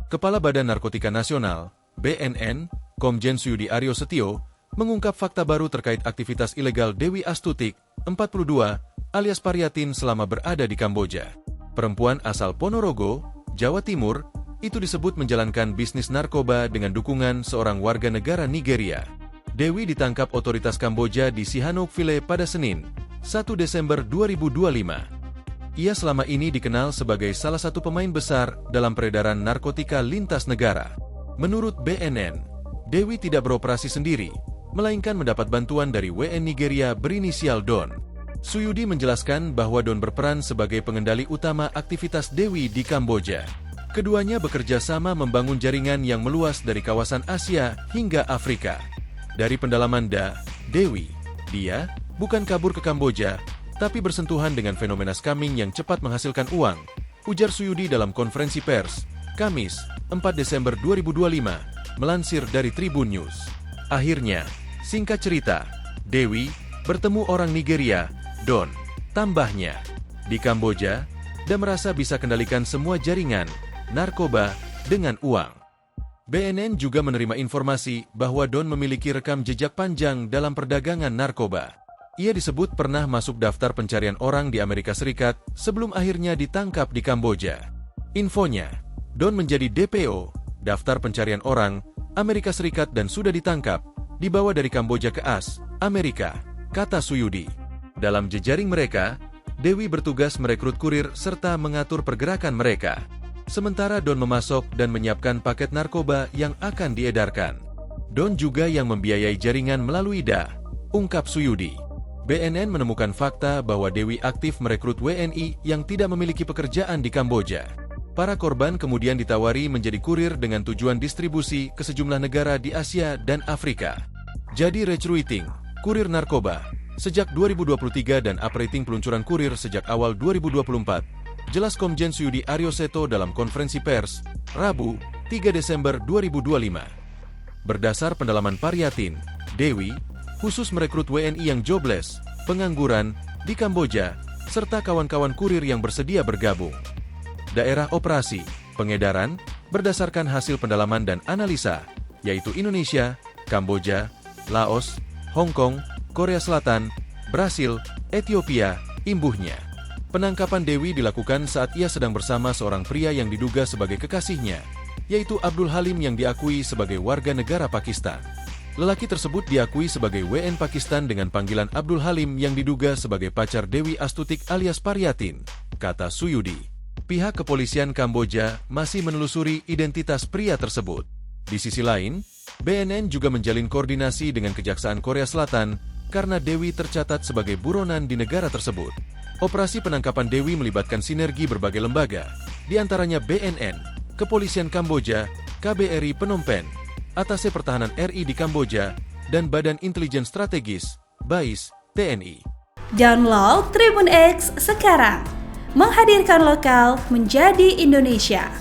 Kepala Badan Narkotika Nasional, BNN, Komjen Suyudi Aryo Setio, mengungkap fakta baru terkait aktivitas ilegal Dewi Astutik, 42, alias Paryatin selama berada di Kamboja. Perempuan asal Ponorogo, Jawa Timur, itu disebut menjalankan bisnis narkoba dengan dukungan seorang warga negara Nigeria. Dewi ditangkap otoritas Kamboja di Sihanoukville pada Senin, 1 Desember 2025. Ia selama ini dikenal sebagai salah satu pemain besar dalam peredaran narkotika lintas negara. Menurut BNN, Dewi tidak beroperasi sendiri, melainkan mendapat bantuan dari WN Nigeria berinisial Don. Suyudi menjelaskan bahwa Don berperan sebagai pengendali utama aktivitas Dewi di Kamboja. Keduanya bekerja sama membangun jaringan yang meluas dari kawasan Asia hingga Afrika. Dari pendalaman Dewi, dia bukan kabur ke Kamboja, tapi bersentuhan dengan fenomena scamming yang cepat menghasilkan uang, ujar Suyudi dalam konferensi pers, Kamis, 4 Desember 2025, melansir dari Tribun News. Akhirnya, singkat cerita, Dewi bertemu orang Nigeria, Don. Tambahnya, di Kamboja, dia merasa bisa kendalikan semua jaringan narkoba dengan uang. BNN juga menerima informasi bahwa Don memiliki rekam jejak panjang dalam perdagangan narkoba. Ia disebut pernah masuk daftar pencarian orang di Amerika Serikat sebelum akhirnya ditangkap di Kamboja. Infonya, Don menjadi DPO, daftar pencarian orang, Amerika Serikat dan sudah ditangkap, dibawa dari Kamboja ke AS, Amerika, kata Suyudi. Dalam jejaring mereka, Dewi bertugas merekrut kurir serta mengatur pergerakan mereka. Sementara Don memasok dan menyiapkan paket narkoba yang akan diedarkan. Don juga yang membiayai jaringan melalui ungkap Suyudi. BNN menemukan fakta bahwa Dewi aktif merekrut WNI yang tidak memiliki pekerjaan di Kamboja. Para korban kemudian ditawari menjadi kurir dengan tujuan distribusi ke sejumlah negara di Asia dan Afrika. Jadi recruiting, kurir narkoba, sejak 2023 dan operating peluncuran kurir sejak awal 2024, jelas Komjen Suyudi Aryo Setio dalam konferensi pers, Rabu, 3 Desember 2025. Berdasar pendalaman Paryatin, Dewi khusus merekrut WNI yang jobless, pengangguran, di Kamboja, serta kawan-kawan kurir yang bersedia bergabung. Daerah operasi, pengedaran, berdasarkan hasil pendalaman dan analisa, yaitu Indonesia, Kamboja, Laos, Hong Kong, Korea Selatan, Brasil, Ethiopia, imbuhnya. Penangkapan Dewi dilakukan saat ia sedang bersama seorang pria yang diduga sebagai kekasihnya, yaitu Abdul Halim yang diakui sebagai warga negara Pakistan. Lelaki tersebut diakui sebagai WN Pakistan dengan panggilan Abdul Halim yang diduga sebagai pacar Dewi Astutik alias Paryatin, kata Suyudi. Pihak kepolisian Kamboja masih menelusuri identitas pria tersebut. Di sisi lain, BNN juga menjalin koordinasi dengan Kejaksaan Korea Selatan karena Dewi tercatat sebagai buronan di negara tersebut. Operasi penangkapan Dewi melibatkan sinergi berbagai lembaga, di antaranya BNN, Kepolisian Kamboja, KBRI Phnom Penh, Atase Pertahanan RI di Kamboja, dan Badan Intelijen Strategis, BAIS, TNI. Download Tribun X sekarang, menghadirkan lokal menjadi Indonesia.